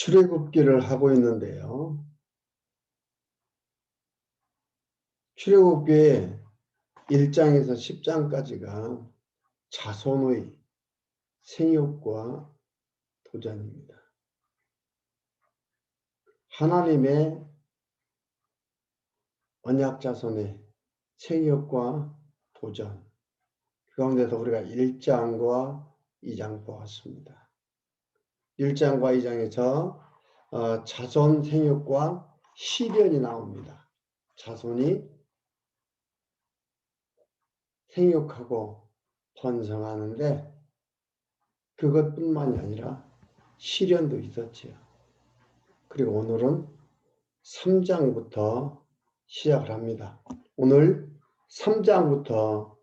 출애굽기를 하고 있는데요. 출애굽기의 1장에서 10장까지가 자손의 생육과 도전입니다. 하나님의 언약 자손의 생육과 도전, 그 가운데서 우리가 1장과 2장 보았습니다. 1장과 2장에서 자손 생육과 시련이 나옵니다. 자손이 생육하고 번성하는데 그것뿐만이 아니라 시련도 있었지요. 그리고 오늘은 3장부터 시작을 합니다. 오늘 3장과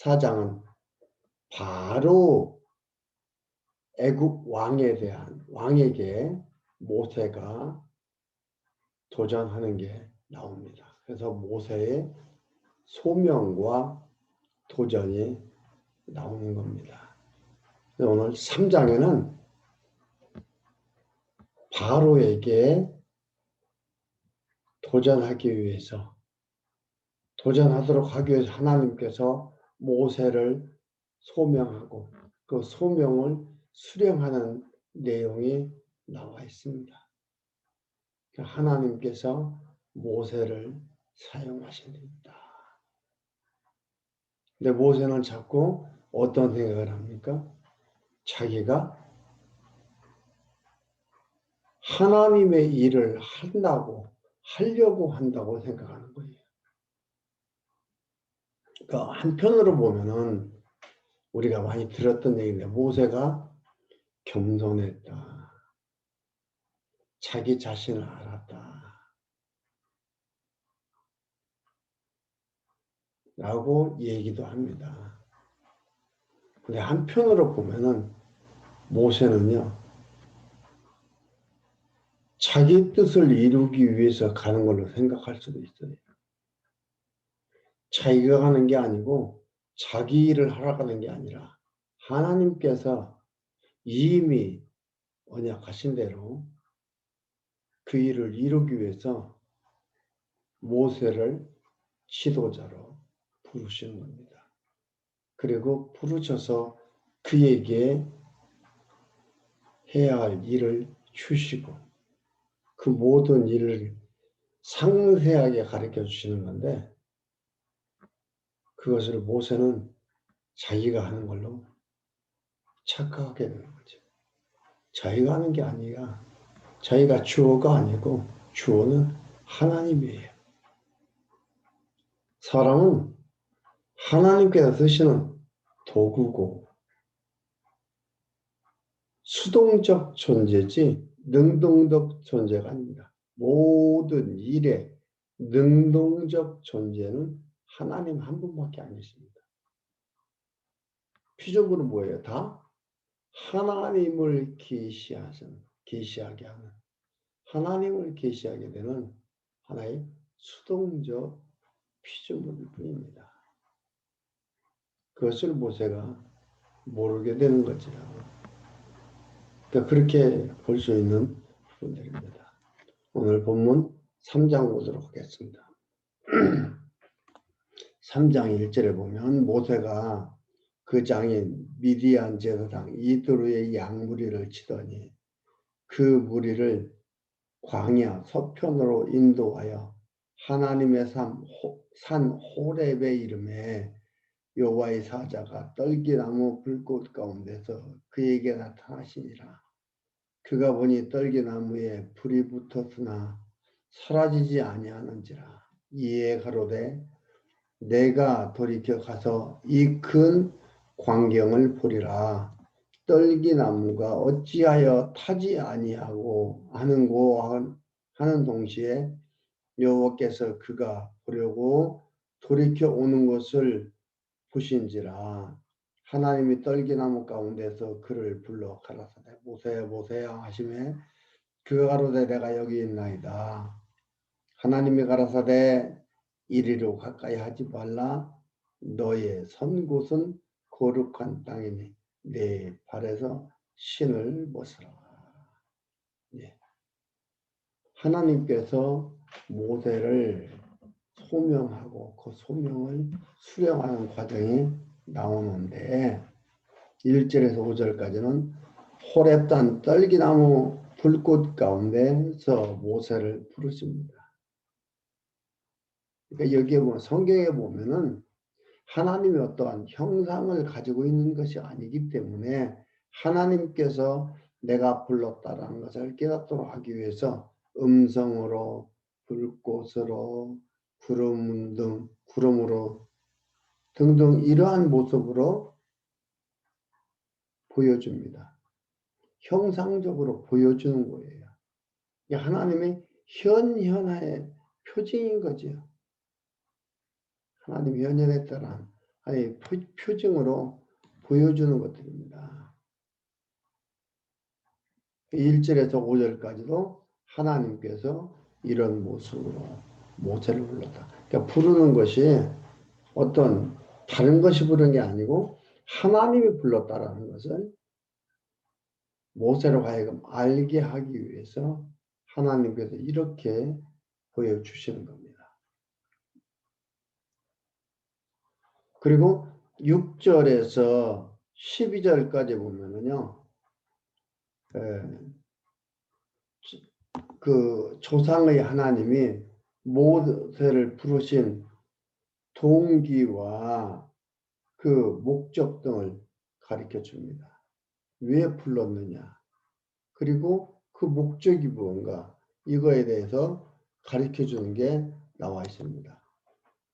4장은 바로 애굽 왕에게 모세가 도전하는 게 나옵니다. 그래서 모세의 소명과 도전이 나오는 겁니다. 오늘 3장에는 바로에게 도전하도록 하기 위해서 하나님께서 모세를 소명하고 그 소명을 수령하는 내용이 나와 있습니다. 하나님께서 모세를 사용하십니다. 근데 모세는 자꾸 어떤 생각을 합니까? 자기가 하나님의 일을 하려고 한다고 생각하는 거예요. 그러니까 한편으로 보면은 우리가 많이 들었던 얘기인데 모세가 겸손했다. 자기 자신을 알았다. 라고 얘기도 합니다. 근데 한편으로 보면은 모세는요, 자기 뜻을 이루기 위해서 가는 걸로 생각할 수도 있어요. 자기가 가는 게 아니고 자기 일을 하러 가는 게 아니라 하나님께서 이미 언약하신 대로 그 일을 이루기 위해서 모세를 지도자로 부르시는 겁니다. 그리고 부르셔서 그에게 해야 할 일을 주시고 그 모든 일을 상세하게 가르쳐 주시는 건데 그것을 모세는 자기가 하는 걸로 착각하게 되는 거죠. 자기가 하는 게 아니라 자기가 주어가 아니고 주어는 하나님이에요. 사람은 하나님께서 쓰시는 도구고 수동적 존재지 능동적 존재가 아닙니다. 모든 일의 능동적 존재는 하나님 한 분밖에 안 계십니다. 피조물은 뭐예요? 다 하나님을 계시하게 하는 하나님을 계시하게 되는 하나의 수동적 피조물일 뿐입니다. 그것을 모세가 모르게 되는 것이라고. 그러니까 그렇게 볼 수 있는 부분들입니다. 오늘 본문 3장 보도록 하겠습니다. 3장 1절에 보면 모세가 그 장인 미디안 제사장 이드로의 양무리를 치더니 그 무리를 광야 서편으로 인도하여 하나님의 산 호렙의 이름에 여호와의 사자가 떨기나무 불꽃 가운데서 그에게 나타나시니라. 그가 보니 떨기나무에 불이 붙었으나 사라지지 아니하는지라. 이에 가로되 내가 돌이켜 가서 이 큰 광경을 보리라. 떨기나무가 어찌하여 타지 아니하고 하는고 하는 동시에 여호와께서 그가 보려고 돌이켜 오는 것을 보신지라. 하나님이 떨기나무 가운데서 그를 불러 가라사대 모세야 모세야 하시매 그가 가로되 내가 여기 있나이다. 하나님이 가라사대 이리로 가까이 하지 말라. 너의 선 곳은 거룩한 땅이니 내 발에서 신을 벗으라. 예. 하나님께서 모세를 소명하고 그 소명을 수령하는 과정이 나오는데 1절에서 5절까지는 호렙산 떨기나무 불꽃 가운데서 모세를 부르십니다. 그러니까 여기에 보면 성경에 보면은 하나님이 어떠한 형상을 가지고 있는 것이 아니기 때문에 하나님께서 내가 불렀다라는 것을 깨닫도록 하기 위해서 음성으로 불꽃으로 구름으로 등등 이러한 모습으로 보여줍니다. 형상적으로 보여주는 거예요. 하나님의 현현의 표징인 거죠. 하나님 현현에 따른 아니 표징으로 보여주는 것들입니다. 1절에서 5절까지도 하나님께서 이런 모습으로 모세를 불렀다. 그러니까 부르는 것이 어떤 다른 것이 부른 게 아니고 하나님이 불렀다라는 것을 모세로 하여금 알게 하기 위해서 하나님께서 이렇게 보여주시는 겁니다. 그리고 6절에서 12절까지 보면은요, 그 조상의 하나님이 모세를 부르신 동기와 그 목적 등을 가르쳐 줍니다. 왜 불렀느냐, 그리고 그 목적이 무언가, 이거에 대해서 가르쳐 주는 게 나와 있습니다.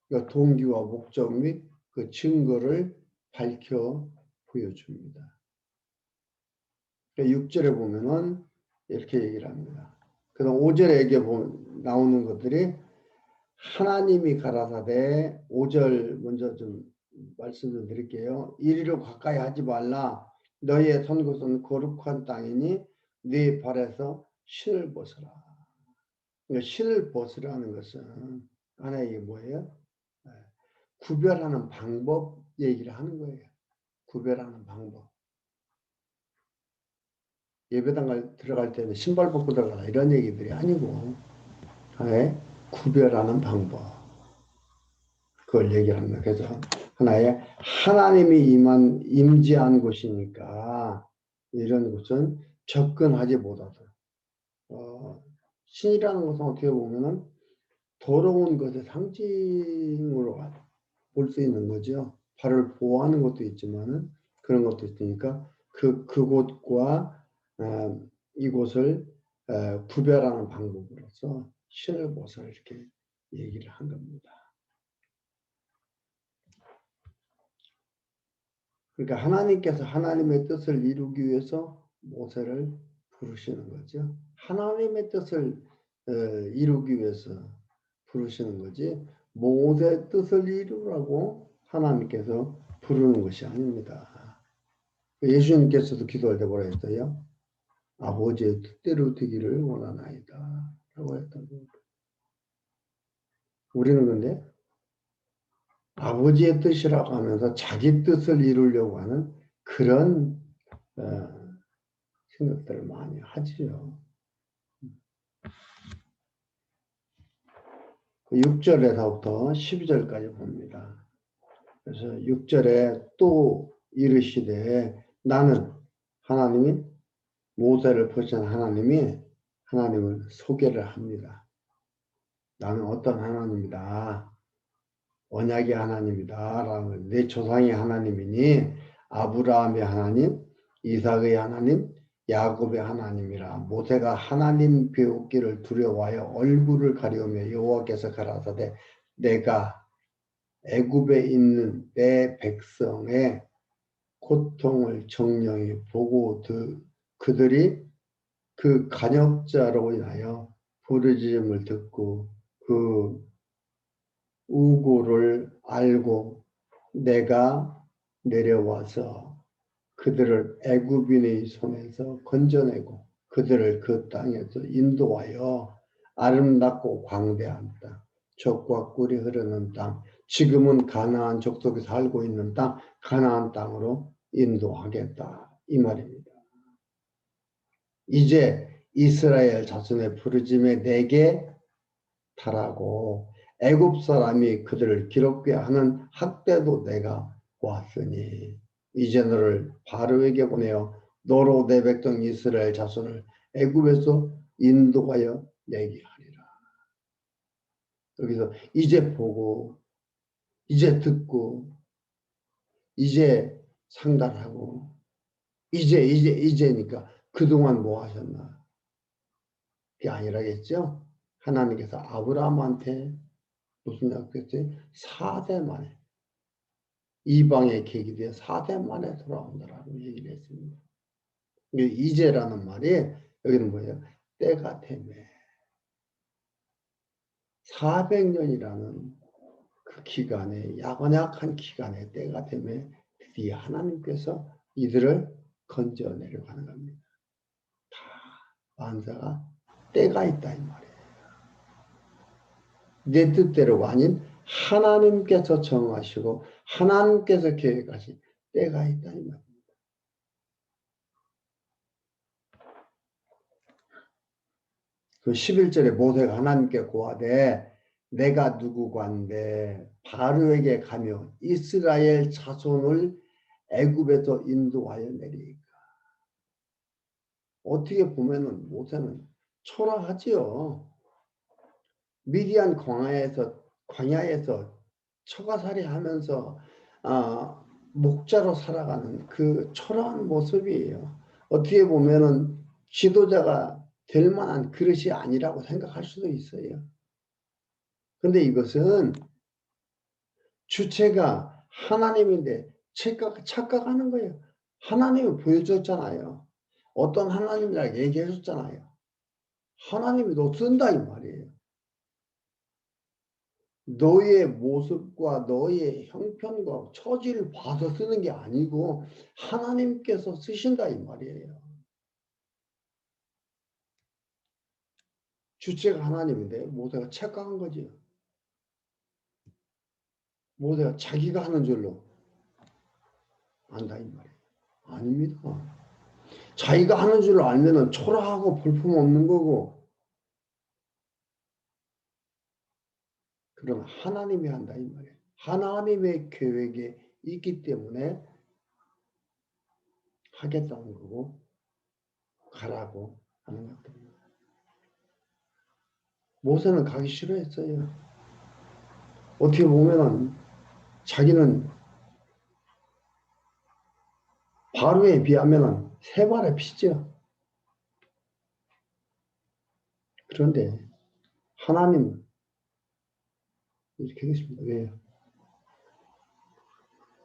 그러니까 동기와 목적 및 그 증거를 밝혀 보여줍니다. 6절에 보면은 이렇게 얘기를 합니다. 그다음 5절에 나오는 것들이 하나님이 가라사대 5절 먼저 좀 말씀 좀 드릴게요. 이리로 가까이 하지 말라. 너희의 선 곳은 거룩한 땅이니 네 발에서 신을 벗으라. 그러니까 신을 벗으라는 것은 하나의 뭐예요? 구별하는 방법 얘기를 하는 거예요. 구별하는 방법. 예배당 들어갈 때는 신발 벗고 들어가라 이런 얘기들이 아니고 하나의 구별하는 방법. 그걸 얘기하는 거예요. 그래서 하나의 하나님이 임재한 곳이니까 이런 곳은 접근하지 못하도록. 신이라는 것은 어떻게 보면은 더러운 것의 상징으로 볼 수 있는 거죠. 발을 보호하는 것도 있지만은 그런 것도 있으니까 그곳과 이곳을 구별하는 방법으로서 신을 벗어 이렇게 얘기를 한 겁니다. 그러니까 하나님께서 하나님의 뜻을 이루기 위해서 모세를 부르시는 거죠. 하나님의 뜻을 이루기 위해서 부르시는 거지 모세의 뜻을 이루라고 하나님께서 부르는 것이 아닙니다. 예수님께서도 기도할 때 뭐라 했어요? 아버지의 뜻대로 되기를 원하나이다 라고 했던 겁니다. 우리는 근데 아버지의 뜻이라고 하면서 자기 뜻을 이루려고 하는 그런 생각들을 많이 하지요. 6절에서부터 12절까지 봅니다. 그래서 6절에 또 이르시되 나는 하나님이 모세를 보신 하나님을 소개를 합니다. 나는 어떤 하나님이다. 언약의 하나님이다. 라는 내 조상의 하나님이니 아브라함의 하나님, 이삭의 하나님, 야곱의 하나님이라. 모세가 하나님 배우기를 두려워하여 얼굴을 가리우며 여호와께서 가라사대 내가 애굽에 있는 내 백성의 고통을 정령히 보고 그들이 그 간역자로 인하여 부르짖음을 듣고 그 우고를 알고 내가 내려와서 그들을 애굽인의 손에서 건져내고 그들을 그 땅에서 인도하여 아름답고 광대한 땅, 젖과 꿀이 흐르는 땅, 지금은 가나안 족속이 살고 있는 땅, 가나안 땅으로 인도하겠다 이 말입니다. 이제 이스라엘 자손의 부르짖음에 내게 달하고 애굽 사람이 그들을 기롭게 하는 학대도 내가 보았으니 이제 너를 바로에게 보내어 너로 내 백성 이스라엘 자손을 애굽에서 인도하여 내게 하리라. 여기서 이제 보고 이제 듣고 이제 상달하고 이제니까 그동안 뭐 하셨나? 그게 아니라겠죠? 하나님께서 아브라함한테 무슨 약속했어요? 4대 만에 이방의 계기 되어 4대 만에 돌아온다라고 얘기를 했습니다. 이제라는 말이 여기는 뭐예요? 때가 되매 400년이라는 그 기간에 야간약한 기간에 때가 되매 드디어 하나님께서 이들을 건져내려고 하는 겁니다. 다 만사가 때가 있다 이 말이에요. 내 뜻대로가 아닌 하나님께서 정하시고 하나님께서 계획하신 때가 있다 이 말이에요. 그 11절에 모세가 하나님께 고하되 내가 누구관데 바로에게 가며 이스라엘 자손을 애굽에서 인도하여 내리까. 어떻게 보면은 모세는 초라하지요. 미디안 광야에서 처가살이 하면서 목자로 살아가는 그 초라한 모습이에요. 어떻게 보면은 지도자가 될 만한 그릇이 아니라고 생각할 수도 있어요. 근데 이것은 주체가 하나님인데 착각하는 거예요. 하나님이 보여줬잖아요. 어떤 하나님이라고 얘기해줬잖아요. 하나님이 너 쓴다 이 말이에요. 너의 모습과 너의 형편과 처지를 봐서 쓰는 게 아니고 하나님께서 쓰신다 이 말이에요. 주체가 하나님인데 모세가 착각한 거지. 모세가 자기가 하는 줄로 안다 이 말이에요. 아닙니다. 자기가 하는 줄로 알면은 초라하고 볼품없는 거고, 그럼 하나님이 한다 이 말이에요. 하나님의 계획에 있기 때문에 하겠다는 거고 가라고 하는 것입니다. 모세는 가기 싫어했어요. 어떻게 보면은 자기는 바로에 비하면은 세 발의 피죠. 그런데 하나님은 이렇게 하겠습니다. 왜요?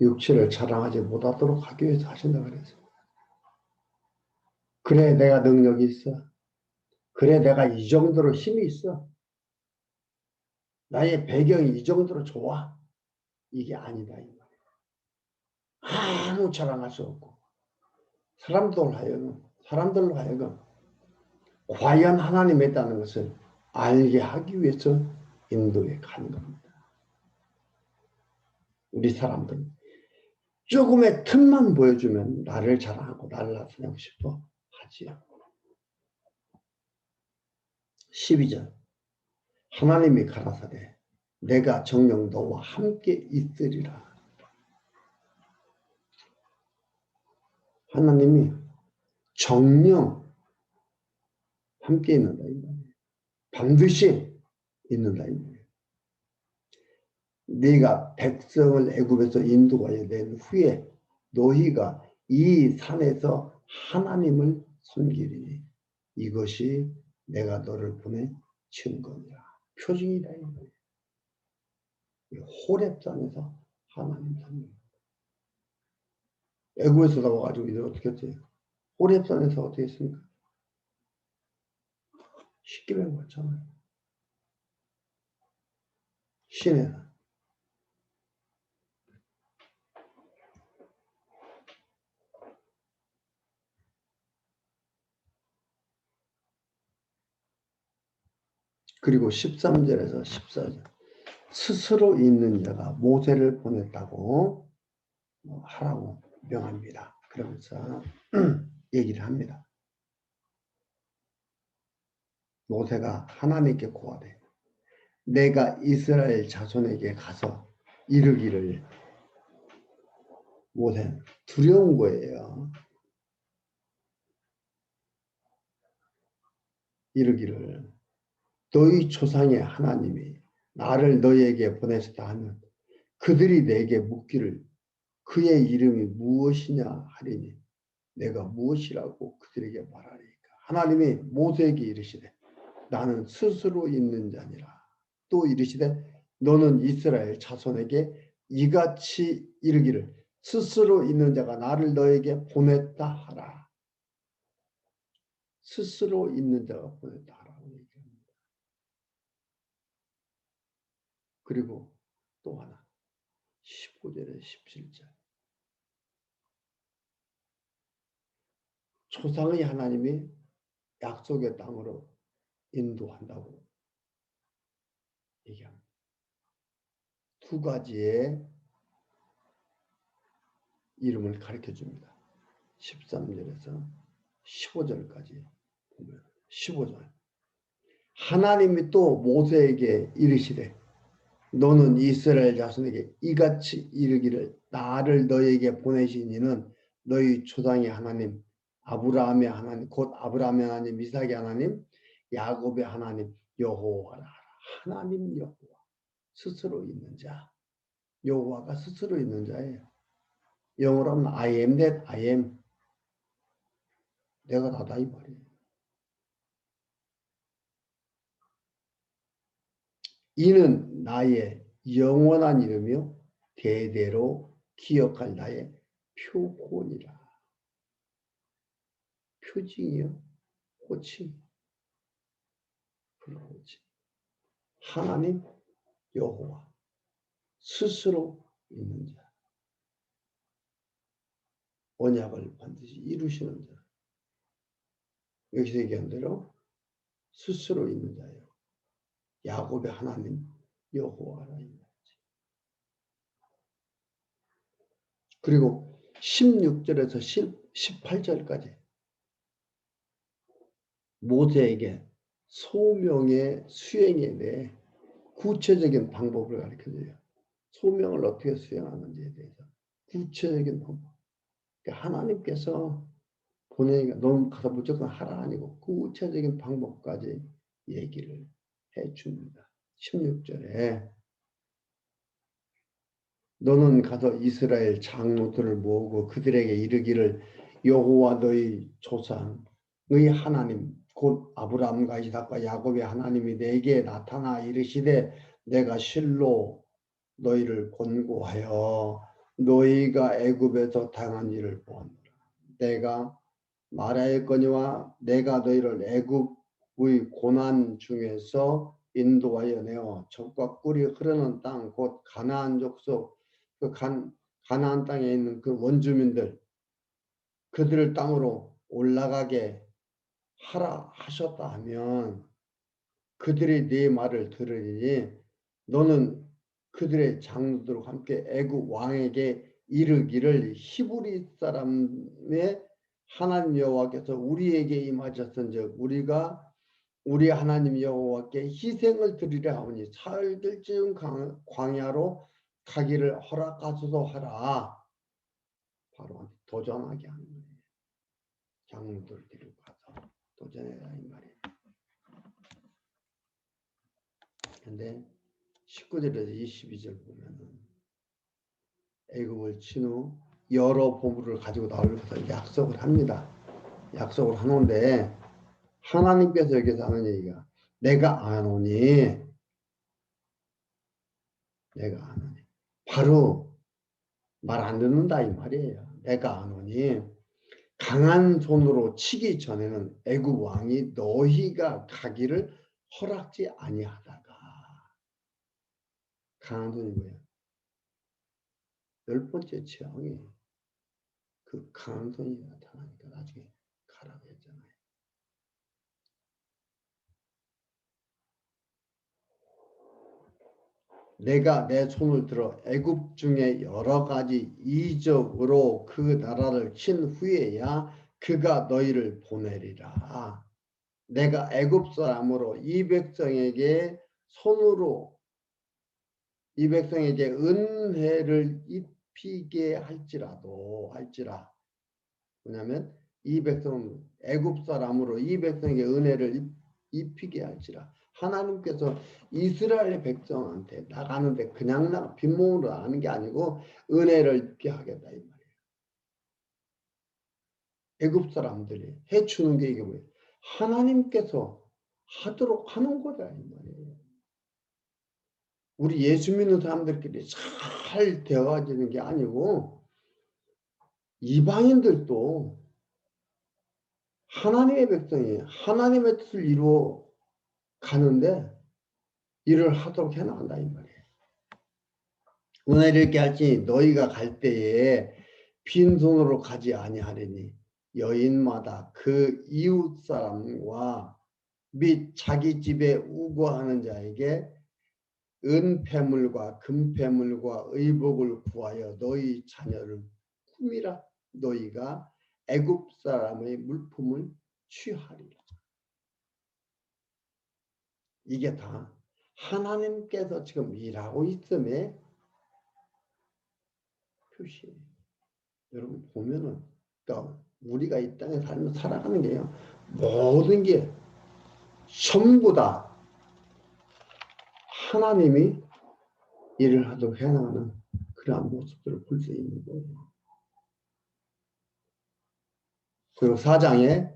육체를 자랑하지 못하도록 하기 위해서 하신다 그랬어요. 그래 내가 능력이 있어. 그래 내가 이 정도로 힘이 있어. 나의 배경이 이 정도로 좋아. 이게 아니다 이 말이에요. 아무 자랑할 수 없고 사람들로 하여금 과연 하나님이 있다는 것을 알게 하기 위해서 인도에 가는 겁니다. 우리 사람들 조금의 틈만 보여주면 나를 자랑하고 나를 나타내고 싶어 하지요. 12절 하나님이 가라사대 내가 정녕 너와 함께 있으리라. 하나님이 정녕 함께 있는다. 반드시 있는다. 네가 백성을 애굽에서 인도하여 낸 후에 너희가 이 산에서 하나님을 섬기리니 이것이 내가 너를 보내 증거니라. 표징이다. 호렙산에서 하나님 섬기는 애굽에서 나와가지고 이들 어떻게 했어요? 호렙산에서 어떻게 했습니까? 십계명 받잖아요. 시내산. 그리고 13절에서 14절 스스로 있는 자가 모세를 보냈다고 하라고 명합니다. 그러면서 얘기를 합니다. 모세가 하나님께 고하되 내가 이스라엘 자손에게 가서 이르기를. 모세는 두려운 거예요. 이르기를 너희 조상의 하나님이 나를 너희에게 보내셨다 하면 그들이 내게 묻기를 그의 이름이 무엇이냐 하리니 내가 무엇이라고 그들에게 말하리까. 하나님이 모세에게 이르시되 나는 스스로 있는 자니라. 또 이르시되 너는 이스라엘 자손에게 이같이 이르기를 스스로 있는 자가 나를 너에게 보냈다 하라. 스스로 있는 자가 보냈다 하라고 얘기합니다. 그리고 또 하나 15절에 17절 조상의 하나님이 약속의 땅으로 인도한다고 얘기합니다. 두 가지의 이름을 가르쳐 줍니다. 13절에서 15절까지 보면 15절 하나님이 또 모세에게 이르시되 너는 이스라엘 자손에게 이같이 이르기를 나를 너희에게 보내신 이는 너희 조상의 하나님 아브라함의 하나님 곧 아브라함의 하나님 이삭의 하나님 야곱의 하나님 여호와라. 하나님 여호와 스스로 있는 자. 여호와가 스스로 있는 자예요. 영어로 하면 I am that I am. 내가 나다 이 말이에요. 이는 나의 영원한 이름이요 대대로 기억할 나의 표본이라. 표징이요 호칭. 불호칭. 하나님 여호와 스스로 있는 자. 언약을 반드시 이루시는 자. 여기서 얘기한 대로 스스로 있는 자예요. 야곱의 하나님 여호와라. 그리고 16절에서 18절까지 모세에게 소명의 수행에 대해 구체적인 방법을 가르쳐줘요. 소명을 어떻게 수행하는지에 대해서 구체적인 방법. 그러니까 하나님께서 보내니까 넌 가서 무조건 하라 아니고 구체적인 방법까지 얘기를 해줍니다. 16절에 너는 가서 이스라엘 장로들을 모으고 그들에게 이르기를 여호와 너희 조상의 하나님 곧 아브라함과 이삭과 야곱의 하나님이 내게 나타나 이르시되 내가 실로 너희를 권고하여 너희가 애굽에서 당한 일을 보았노라. 내가 말하였거니와 내가 너희를 애굽의 고난 중에서 인도하여 내어 젖과 꿀이 흐르는 땅 곧 가나안 족속 그 가나안 땅에 있는 그 원주민들 그들을 땅으로 올라가게 하라 하셨다 하면 그들이 네 말을 들으니 너는 그들의 장로들과 함께 애굽 왕에게 이르기를 히브리 사람의 하나님 여호와께서 우리에게 임하셨은즉 우리가 우리 하나님 여호와께 희생을 드리려 하오니 사흘 쯤 광야로 가기를 허락하소서 하라. 바로 도전하게 하는 거예요. 장로들 데리고 가서 도전해라 이 말이에요. 근데 19절에서 22절 보면은 애굽을 친 후 여러 보물을 가지고 나오면서 약속을 합니다. 약속을 하는데 하나님께서 여기서 하는 얘기가 내가 아노니 바로 말 안 듣는다 이 말이에요. 내가 아노니 강한 손으로 치기 전에는 애굽 왕이 너희가 가기를 허락지 아니하다가 강한 손이 뭐예요? 10번째 재앙이 그 강한 손이 나타나니까 나중에 가라고 했잖아요. 내가 내 손을 들어 애굽 중에 여러 가지 이적으로 그 나라를 친 후에야 그가 너희를 보내리라. 내가 애굽 사람으로 이 백성에게 손으로 이 백성에게 은혜를 입히게 할지라 뭐냐면 이 백성은 애굽 사람으로 이 백성에게 은혜를 입히게 할지라. 하나님께서 이스라엘 백성한테 나가는데 그냥 빈몸으로 나가는 게 아니고 은혜를 입게 하겠다 이 말이에요. 애굽 사람들이 해주는 게 이게 뭐예요? 하나님께서 하도록 하는 거다 이 말이에요. 우리 예수 믿는 사람들끼리 잘 되어지는 게 아니고 이방인들도 하나님의 백성이 하나님의 뜻을 이루어 가는데 일을 하도록 해나간다 이 말이에요. 은혜를 입게 할지 너희가 갈 때에 빈손으로 가지 아니하리니 여인마다 그 이웃 사람과 및 자기 집에 우거하는 자에게 은폐물과 금폐물과 의복을 구하여 너희 자녀를 꾸미라. 너희가 애굽 사람의 물품을 취하리라. 이게 다 하나님께서 지금 일하고 있음의 표시예요. 여러분 보면은 그러니까 우리가 이 땅에 살아가는 게요. 모든 게 전부 다 하나님이 일을 하도록 해나가는 그러한 모습들을 볼 수 있는 거예요. 그리고 4장에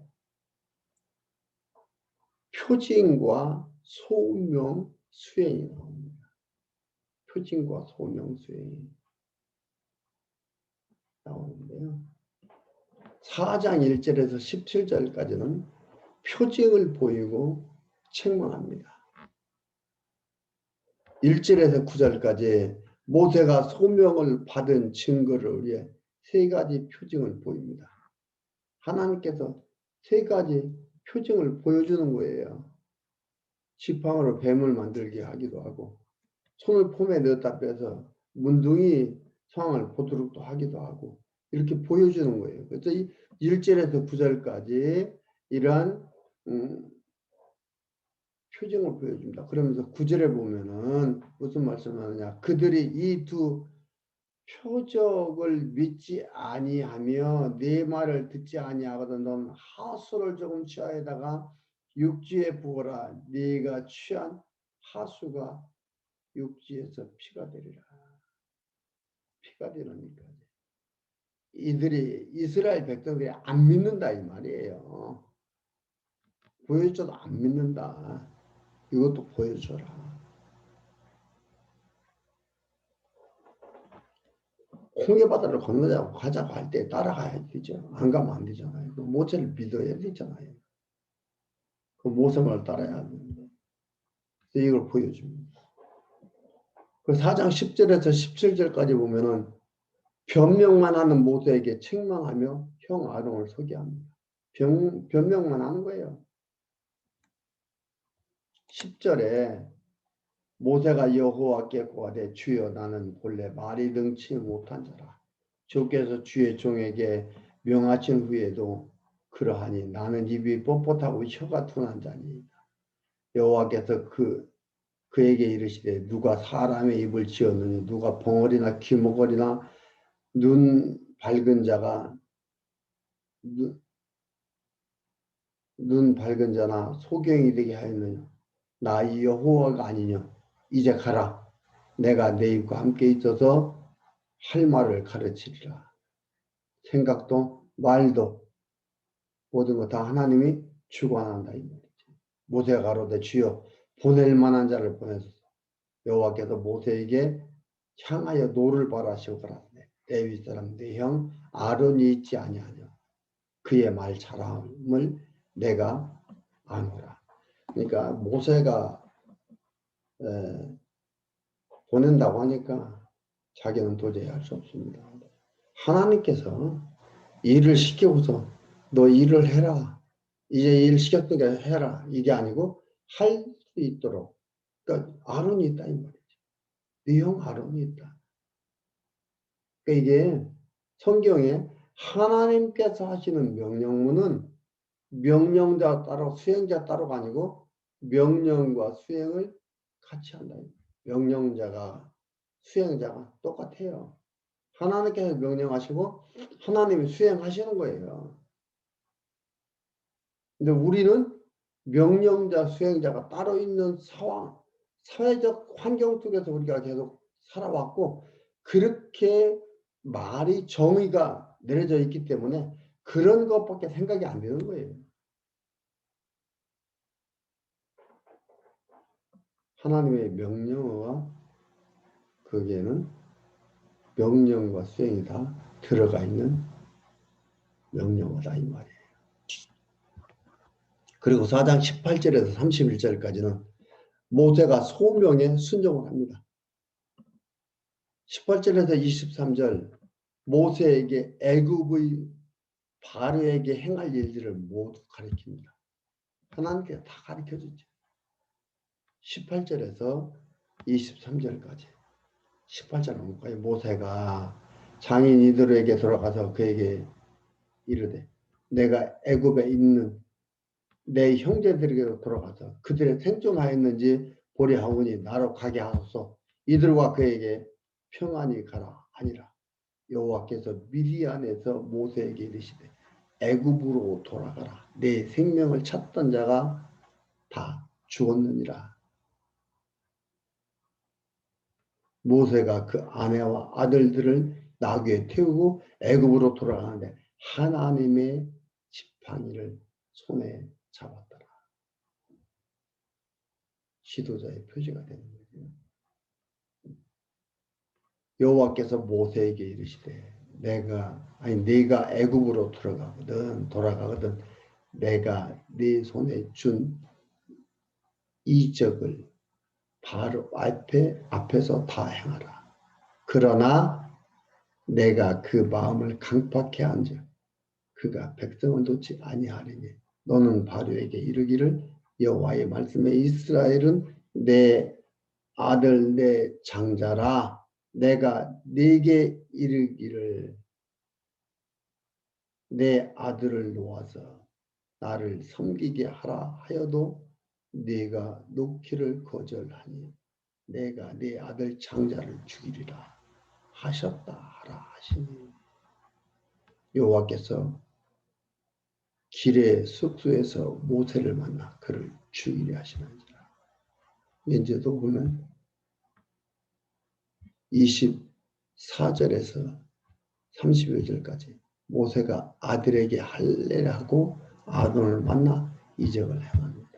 표징과 소명 수행이 나옵니다. 표징과 소명 수행이 나오는데요. 4장 1절에서 17절까지는 표징을 보이고 책망합니다. 1절에서 9절까지 모세가 소명을 받은 증거를 위해 세 가지 표징을 보입니다. 하나님께서 세 가지 표징을 보여주는 거예요. 지팡이로 뱀을 만들게 하기도 하고 손을 폼에 넣었다 빼서 문둥이 상황을 보도록도 하기도 하고 이렇게 보여주는 거예요. 그래서 1절에서 9절까지 이러한 표징을 보여줍니다. 그러면서 9절에 보면은 무슨 말씀을 하느냐. 그들이 이 두 표적을 믿지 아니하며 내 말을 듣지 아니하거든 넌 하수를 조금 취하에다가 육지에 부어라. 네가 취한 하수가 육지에서 피가 되리라. 피가 되니까 이들이 이스라엘 백성들이 안 믿는다 이 말이에요. 보여줘도 안 믿는다. 이것도 보여줘라. 홍해바다를 건너자고 가자고 할 때 따라가야 되죠. 안 가면 안 되잖아요. 그 모세를 믿어야 되잖아요. 그 모세를 따라야 하는데 이걸 보여줍니다. 그 4장 10절에서 17절까지 보면은 변명만 하는 모세에게 책망하며 형 아론을 서게 합니다. 변명만 하는 거예요. 10절에 모세가 여호와께 고하되 주여 나는 본래 말이 능치 못한 자라. 주께서 주의 종에게 명하신 후에도 그러하니 나는 입이 뻣뻣하고 혀가 둔한 자니이다. 여호와께서 그에게 이르시되 누가 사람의 입을 지었느니 누가 벙어리나 귀머거리나 눈 밝은 자가 눈 밝은 자나 소경이 되게 하였느냐. 나 여호와가 아니냐. 이제 가라. 내가 내 입과 함께 있어서 할 말을 가르치리라. 생각도 말도 모든 것 다 하나님이 주관한다 이 말이죠. 모세가 가로되 주여 보낼 만한 자를 보내소서. 여호와께서 모세에게 향하여 노를 바라시고 가라사대 레위 사람 내 형 아론이 있지 아니하냐. 그의 말 잘함을 내가 아노라. 그러니까 모세가 보낸다고 하니까 자기는 도저히 할 수 없습니다. 하나님께서 일을 시키고서 너 일을 해라. 이제 일 시켰으니까 해라. 이게 아니고 할 수 있도록. 그러니까 아론이 있다 이 말이죠. 네 형 아론이 있다. 그러니까 이게 성경에 하나님께서 하시는 명령문은 명령자 따로 수행자 따로가 아니고 명령과 수행을 같이 한다. 명령자가 수행자가 똑같아요. 하나님께서 명령하시고 하나님이 수행하시는 거예요. 근데 우리는 명령자, 수행자가 따로 있는 상황, 사회적 환경 속에서 우리가 계속 살아왔고 그렇게 말이 정의가 내려져 있기 때문에 그런 것밖에 생각이 안 되는 거예요. 하나님의 명령어와 거기에는 명령과 수행이 다 들어가 있는 명령어다 이 말이에요. 그리고 4장 18절에서 31절까지는 모세가 소명에 순종을 합니다. 18절에서 23절 모세에게 애굽의 바로에게 행할 일들을 모두 가르칩니다. 하나님께서 다 가르쳐주죠. 18절에서 23절까지 18절 넘어가요. 모세가 장인이들에게 돌아가서 그에게 이르되 내가 애굽에 있는 내 형제들에게로 돌아가서 그들의 생존하였는지 보려 하오니 나로 가게 하소서. 이들과 그에게 평안히 가라 아니라 여호와께서 미디안에서 모세에게 이르시되 애굽으로 돌아가라. 내 생명을 찾던 자가 다 죽었느니라. 모세가 그 아내와 아들들을 나귀에 태우고 애굽으로 돌아가는데 하나님의 지팡이를 손에 잡았더라. 지도자의 표시가 되는 거죠. 여호와께서 모세에게 이르시되 네가 애굽으로 돌아가거든 내가 네 손에 준 이적을 바로 앞에서 다 행하라. 그러나 내가 그 마음을 강팍해 한즉 그가 백성을 놓지 아니하리니 너는 바로에게 이르기를 여호와의 말씀에 이스라엘은 내 아들 내 장자라. 내가 네게 이르기를 내 아들을 놓아서 나를 섬기게 하라 하여도 네가 놓기를 거절하니 내가 네 아들 장자를 죽이리라 하셨다 하라 하시니 여호와께서 길의 숙소에서 모세를 만나 그를 죽이려 하시는지라. 왠지도 보면 24절에서 31절까지 모세가 아들에게 할례를 하고 아론을 만나 이적을 행합니다.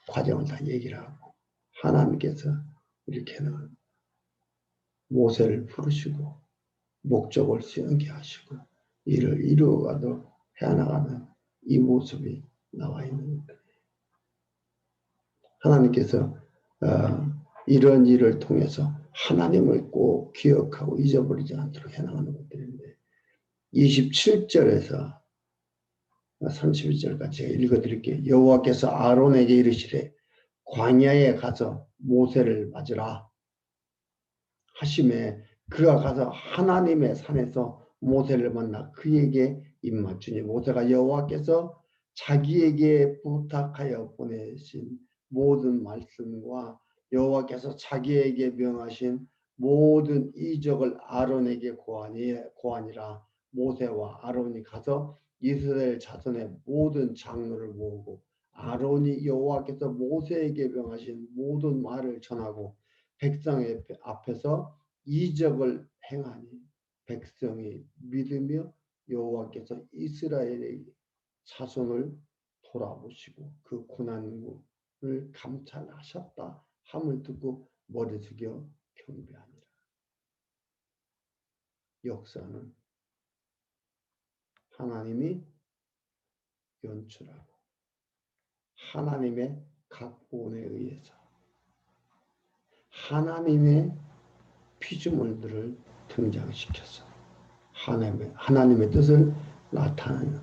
과정을 다 얘기를 하고 하나님께서 이렇게는 모세를 부르시고 목적을 수행케 하시고 이를 이루어가도 해나가는 이 모습이 나와 있는 거예요. 하나님께서 이런 일을 통해서 하나님을 꼭 기억하고 잊어버리지 않도록 해나가는 것들인데 27절에서 31절까지 제가 읽어드릴게요. 여호와께서 아론에게 이르시되 광야에 가서 모세를 맞으라 하심에 그가 가서 하나님의 산에서 모세를 만나 그에게 입맞추니 모세가 여호와께서 자기에게 부탁하여 보내신 모든 말씀과 여호와께서 자기에게 명하신 모든 이적을 아론에게 고하니라. 모세와 아론이 가서 이스라엘 자손의 모든 장로를 모으고 아론이 여호와께서 모세에게 명하신 모든 말을 전하고 백성의 앞에서 이적을 행하니 백성이 믿으며 여호와께서 이스라엘의 자손을 돌아보시고 그 고난을 감찰하셨다 함을 듣고 머리 숙여 경배하니라. 역사는 하나님이 연출하고 하나님의 각본에 의해서 하나님의 피조물들을 등장시켜서 하나님의 뜻을 나타내는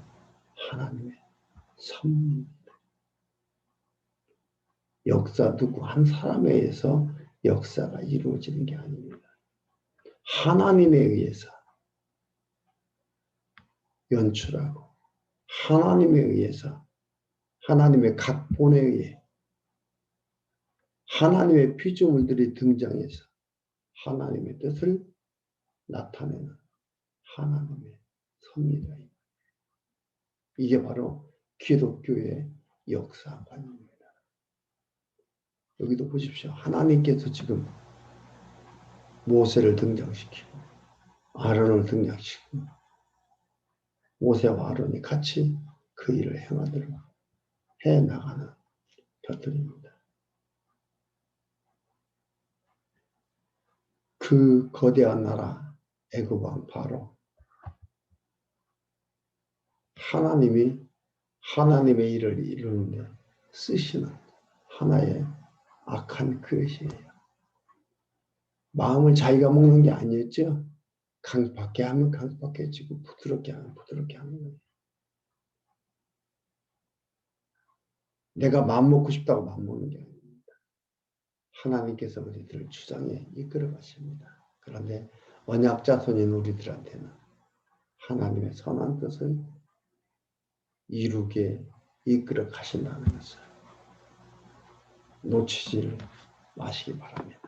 하나님의 섭리입니다. 역사 누구 한 사람에 의해서 역사가 이루어지는 게 아닙니다. 하나님에 의해서 연출하고 하나님에 의해서, 하나님의 각본에 의해 하나님의 피조물들이 등장해서 하나님의 뜻을 나타내는 하나님의 섭리다. 이게 바로 기독교의 역사관입니다. 여기도 보십시오. 하나님께서 지금 모세를 등장시키고 아론을 등장시키고 모세와 아론이 같이 그 일을 행하도록 해나가는 것들입니다. 그 거대한 나라 애굽 왕 바로 하나님이 하나님의 일을 이루는데 쓰시는 하나의 악한 그릇이에요. 마음을 자기가 먹는 게 아니었죠. 강팍게 하면 강팍해지고 부드럽게 하면 부드럽게 하는 거예요. 내가 마음 먹고 싶다고 마음 먹는 게 아닙니다. 하나님께서 우리들을 주장에 이끌어 가십니다. 그런데 언약자손인 우리들한테는 하나님의 선한 뜻을 이루게 이끌어 가신다는 것을 놓치지 마시기 바랍니다.